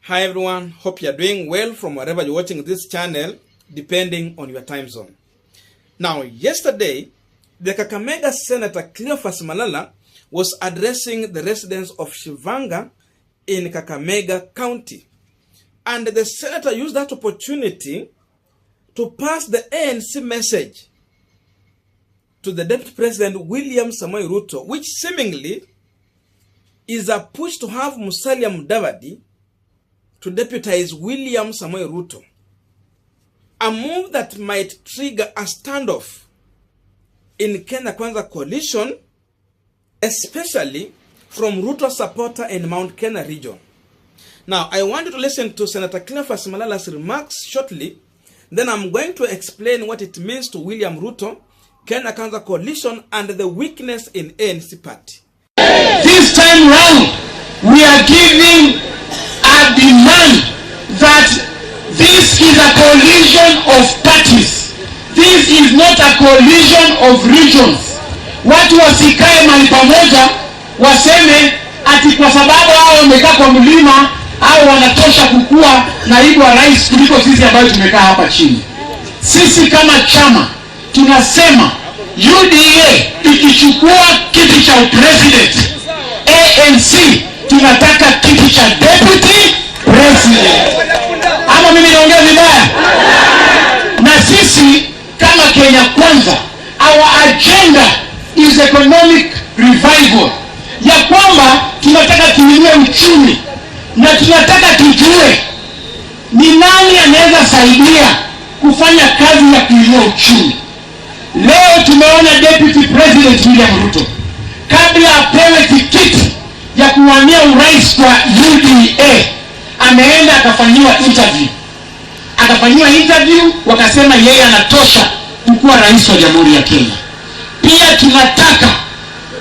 Hi everyone, hope you're doing well from wherever you're watching this channel, depending on your time zone. Now, yesterday, the Kakamega Senator Cleophas Malala was addressing the residents of Shivanga in Kakamega County. And the senator used that opportunity to pass the ANC message to the Deputy President William Samoei Ruto, which seemingly is a push to have Musalia Mudavadi to deputize William Samoei Ruto, a move that might trigger a standoff in Kenya Kwanza coalition, especially from Ruto supporter in Mount Kenya region. Now, I want you to listen to Senator Cleophas Malala's remarks shortly, then I'm going to explain what it means to William Ruto, Kenya Kwanza coalition, and the weakness in ANC party. This time round, we are giving a demand that this is a coalition of parties. This is not a coalition of regions. Watu wasikae mahali pamoja waseme ati kwa sababu hao wamekaa kwa mlima au wanatosha kukua naibu wa rais kuliko sisi ambao tumekaa hapa chini. Sisi kama chama tunasema UDA ikichukua kiti cha president, ANC tunataka kiti cha deputy president. Ama mimi naongea vibaya? Na sisi kama Kenya Kwanza, our agenda is economic revival. Ya kwamba tunataka tuinue uchumi na tunataka tujue ni nani anaweza saidia kufanya kazi ya kuinua uchumi. Leo tumeona Deputy President William Ruto kabla apewe tikiti ya kuwania urais kwa UDA ameenda akafanyiwa interview wakasema yeye anatosha kuwa rais wa Jamhuri ya Kenya. Pia tunataka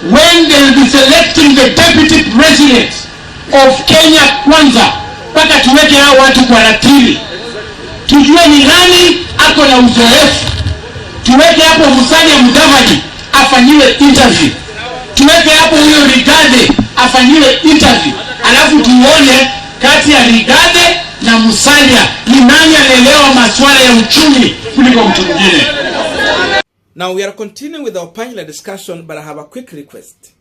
when they will be selecting the Deputy President of Kenya Kwanza, mpaka tuweke hao watu kwa ratili, tujue ni nani ako na uzoefu. Tuweke hapo Musalia Mudavadi afanyiwe interview, tuweke hapo huyo Rigade afanyiwe interview, alafu tuone kati ya Rigade na Musalia ni nani anaelewa masuala ya uchumi kuliko mtu mwingine. Now we are continuing with our Punchline discussion, but I have a quick request.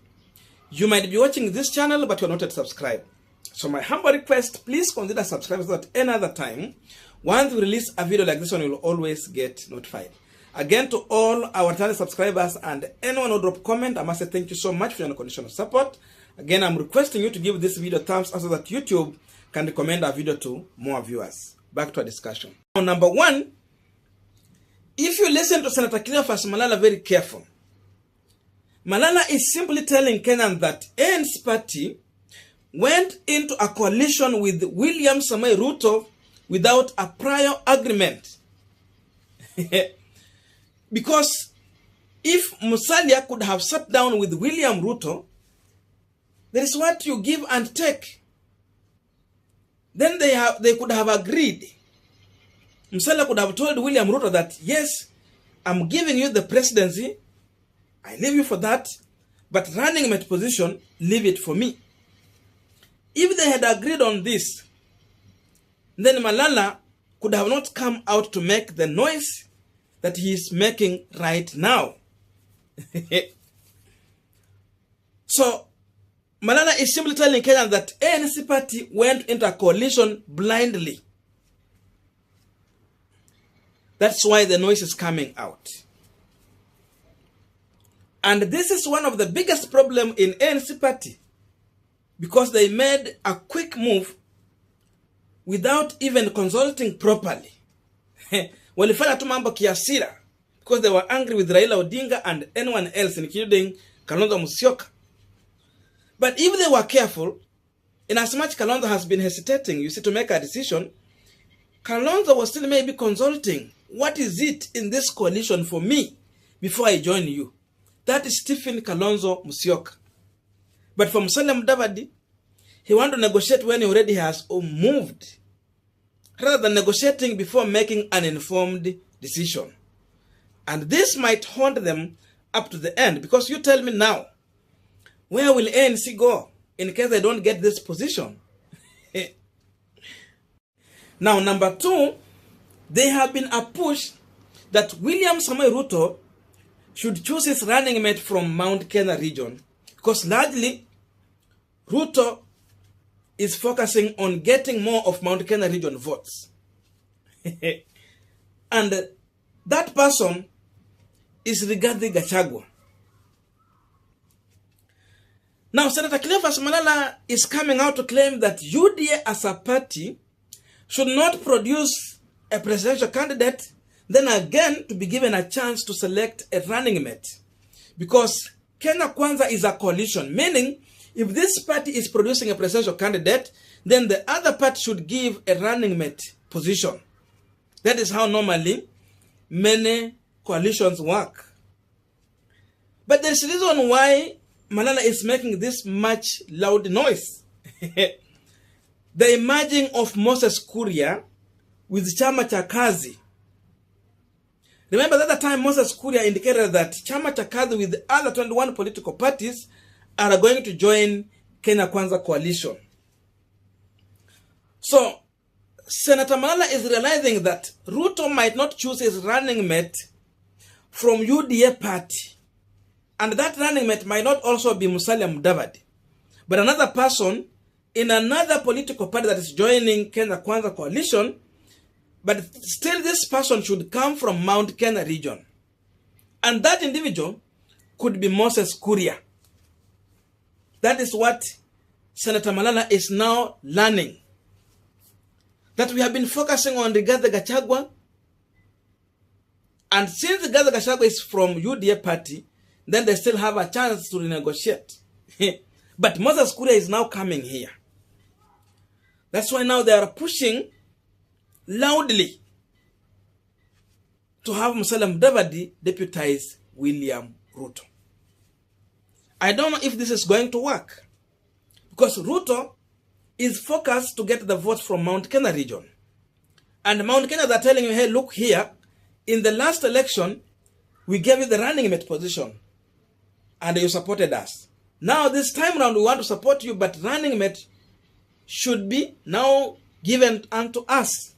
You might be watching this channel, but you are not yet subscribed. So my humble request, please consider subscribing so that any other time, once we release a video like this one, you will always get notified. Again, to all our channel subscribers and anyone who drop comment, I must say thank you so much for your unconditional support. Again, I'm requesting you to give this video thumbs up so that YouTube can recommend our video to more viewers. Back to our discussion. Now, number one, if you listen to Senator Cleophas Malala very careful, Malala is simply telling Kenyans that ANC party went into a coalition with William Samoei Ruto without a prior agreement. Because if Musalia could have sat down with William Ruto, there is what you give and take. Then they could have agreed. Musalia could have told William Ruto that, yes, I'm giving you the presidency, I leave you for that, but running mate position, leave it for me. If they had agreed on this, then Malala could have not come out to make the noise that he is making right now. So, Malala is simply telling Kenyans that ANC party went into a coalition blindly. That's why the noise is coming out. And this is one of the biggest problems in ANC party, because they made a quick move without even consulting properly. Walifanya tu mambo kiasira because they were angry with Raila Odinga and anyone else, including Kalonzo Musyoka. But if they were careful, in as much Kalonzo has been hesitating, you see, to make a decision, Kalonzo was still maybe consulting, what is it in this coalition for me before I join you? That is Stephen Kalonzo Musyoka. But for Musalia Mudavadi, he wanted to negotiate when he already has moved, rather than negotiating before making an informed decision. And this might haunt them up to the end, because you tell me now, where will ANC go in case they don't get this position? Now, number two, there have been a push that William Samoei Ruto should choose his running mate from Mount Kenya region, because largely Ruto is focusing on getting more of Mount Kenya region votes. And that person is Rigathi Gachagua. Now, Senator Cleophas Malala is coming out to claim that UDA as a party should not produce a presidential candidate, then again to be given a chance to select a running mate. Because Kenya Kwanza is a coalition, meaning if this party is producing a presidential candidate, then the other party should give a running mate position. That is how normally many coalitions work. But there's a reason why Malala is making this much loud noise. The emerging of Moses Kuria with Chama cha Kazi. Remember that the time Moses Kuria indicated that Chama cha Kazi with the other 21 political parties are going to join Kenya Kwanza coalition. So, Senator Malala is realizing that Ruto might not choose his running mate from UDA party. And that running mate might not also be Musalia Mudavadi, but another person in another political party that is joining Kenya Kwanza coalition, but still this person should come from Mount Kenya region. And that individual could be Moses Kuria. That is what Senator Malala is now learning. That we have been focusing on Rigathi Gachagua, and since Rigathi Gachagua is from UDA party, then they still have a chance to renegotiate. But Moses Kuria is now coming here. That's why now they are pushing loudly to have Musalia Mudavadi deputize William Ruto. I don't know if this is going to work, because Ruto is focused to get the votes from Mount Kenya region. And Mount Kenya, they're telling you, hey, look here, in the last election, we gave you the running mate position, and you supported us. Now, this time around, we want to support you, but running mate should be now given unto us.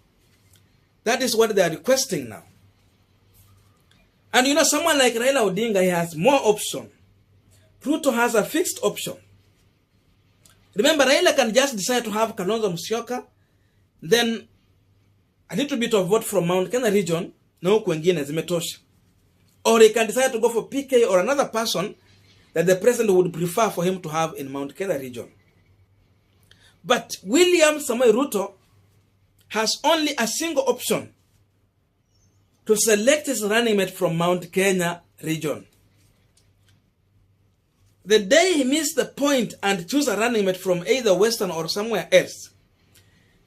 That is what they are requesting now. And you know, someone like Raila Odinga, he has more option. Ruto has a fixed option. Remember, Raila can just decide to have Kalonzo Musyoka, then a little bit of vote from Mount Kenya region, na huku wengine zimetosha. Or he can decide to go for PK or another person that the president would prefer for him to have in Mount Kenya region. But William Samoei Ruto has only a single option to select his running mate from Mount Kenya region. The day he missed the point and choose a running mate from either Western or somewhere else,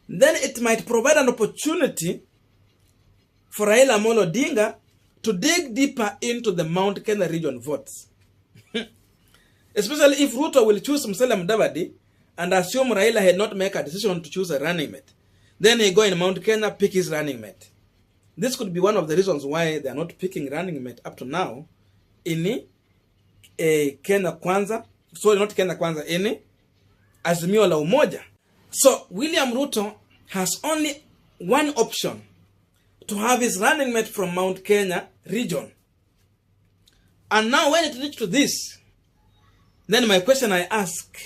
then it might provide an opportunity for Raila Amolo Odinga to dig deeper into the Mount Kenya region votes. Especially if Ruto will choose Musalia Mudavadi and assume Raila had not made a decision to choose a running mate. Then he go in Mount Kenya, pick his running mate. This could be one of the reasons why they are not picking running mate up to now in Kenya Kwanza. Sorry, not Kenya Kwanza, in Azimio la Umoja. So William Ruto has only one option, to have his running mate from Mount Kenya region. And now when it reaches to this, then my question I ask,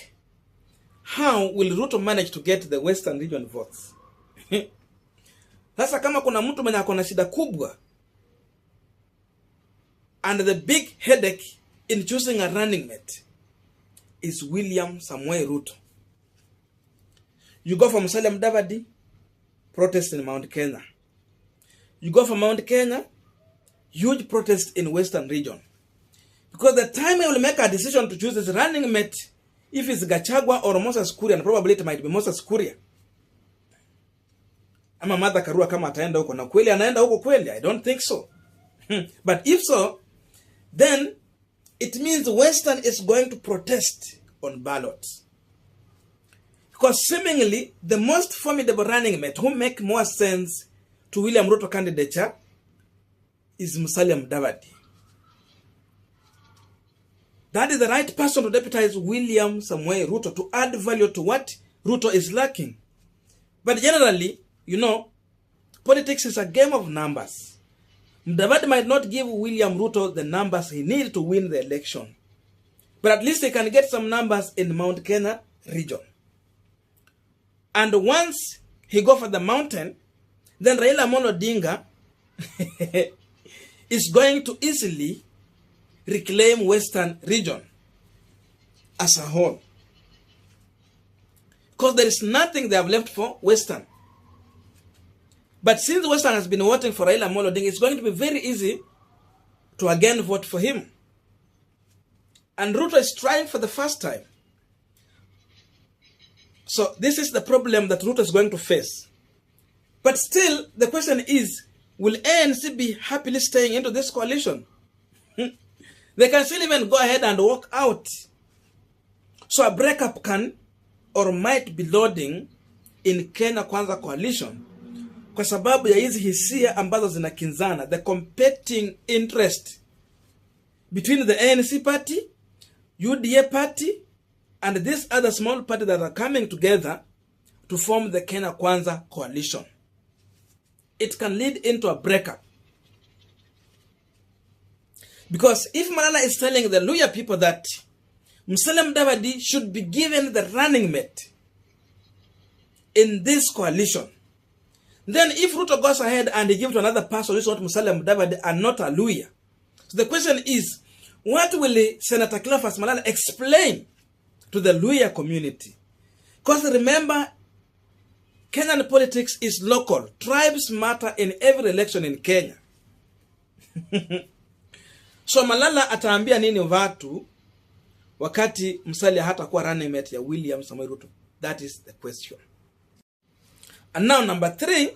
how will Ruto manage to get the Western region votes? Sasa kama kuna mtu mwenye akona shida kubwa, and the big headache in choosing a running mate is William Samoei Ruto. You go from Musalia Mudavadi, protest in Mount Kenya. You go from Mount Kenya, huge protest in Western region. Because the time he will make a decision to choose his running mate, if it's Gachagua or Moses Kuria, and probably it might be Moses Kuria. Ama Martha Karua kama ataenda huko, na kweli anaenda huko kweli? I don't think so. But if so, then it means Western is going to protest on ballots. Because seemingly, the most formidable running mate who make more sense to William Ruto candidature is Musalia Mudavadi. That is the right person to deputize William Samoei Ruto, to add value to what Ruto is lacking. But generally, you know, politics is a game of numbers. Mudavadi might not give William Ruto the numbers he needs to win the election, but at least he can get some numbers in Mount Kenya region. And once he go for the mountain, then Raila Amolo Odinga is going to easily reclaim Western region as a whole. Because there is nothing they have left for Western. But since Western has been voting for Raila Amolo Odinga, it's going to be very easy to again vote for him. And Ruto is trying for the first time. So this is the problem that Ruto is going to face. But still, the question is, will ANC be happily staying into this coalition? They can still even go ahead and walk out. So a breakup can or might be loading in Kenya Kwanza coalition kwa sababu ya hizi hisia ambazo zinakinzana, the competing interest between the ANC party, UDA party, and this other small party that are coming together to form the Kenya Kwanza coalition. It can lead into a breakup. Because if Malala is telling the Luya people that Musalia Mudavadi should be given the running mate in this coalition, then if Ruto goes ahead and he gives to another person who is not Musalia Mudavadi and not a Luya, so the question is, what will Senator Cleophas Malala explain to the Luya community? Because remember, Kenyan politics is local. Tribes matter in every election in Kenya. So Malala ataambia nini watu wakati Musalia hatakuwa running mate ya William Samoei Ruto? That is the question. And now number 3,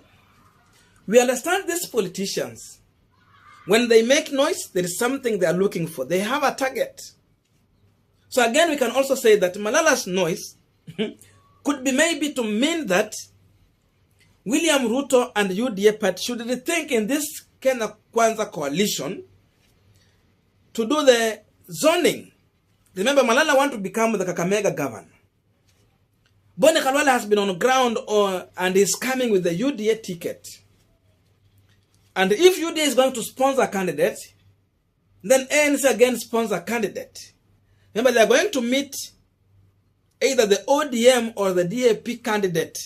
we understand these politicians, when they make noise, there is something they are looking for. They have a target. So again, we can also say that Malala's noise could be maybe to mean that William Ruto and UDA party should rethink in this Kenya Kwanza coalition to do the zoning. Remember, Malala want to become the Kakamega governor. Boni Khalwale has been on ground and is coming with the UDA ticket. And if UDA is going to sponsor a candidate, then ANC again sponsor a candidate. Remember, they are going to meet either the ODM or the DAP candidate.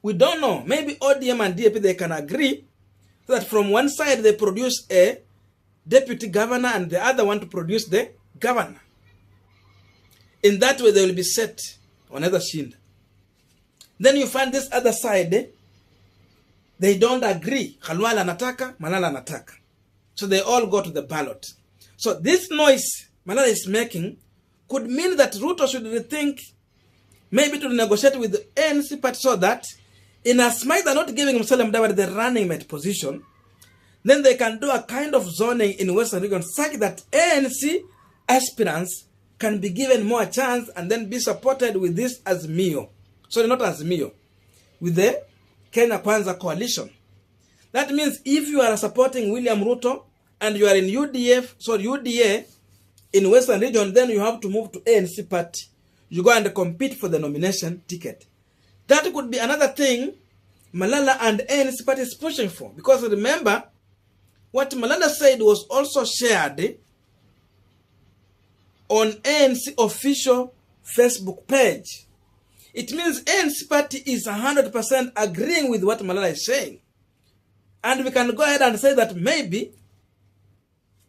We don't know. Maybe ODM and DAP, they can agree so that from one side they produce a deputy governor and the other one to produce the governor. In that way, they will be set on either shield. Then you find this other side, they don't agree. Khalwale anataka, Malala anataka. So they all go to the ballot. So this noise Malala is making could mean that Ruto should rethink, maybe to negotiate with the ANC party so that in as much they're not giving Musalia Mudavadi the running mate position, then they can do a kind of zoning in Western region such that ANC aspirants can be given more chance and then be supported with this Azimio. Sorry, not Azimio, with the Kenya Kwanza coalition. That means if you are supporting William Ruto and you are in UDA in Western region, then you have to move to ANC party. You go and compete for the nomination ticket. That could be another thing Malala and ANC party is pushing for. Because remember, what Malala said was also shared on ANC official Facebook page. It means ANC party is 100% agreeing with what Malala is saying. And we can go ahead and say that maybe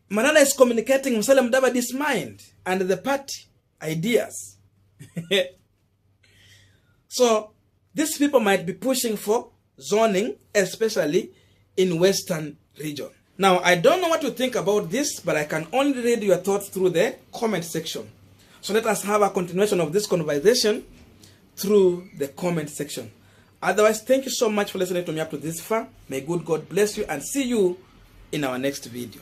Malala is communicating Musalia Mudavadi's mind and the party ideas. So these people might be pushing for zoning, especially in Western region. Now, I don't know what you think about this, but I can only read your thoughts through the comment section. So let us have a continuation of this conversation through the comment section. Otherwise, thank you so much for listening to me up to this far. May good God bless you and see you in our next video.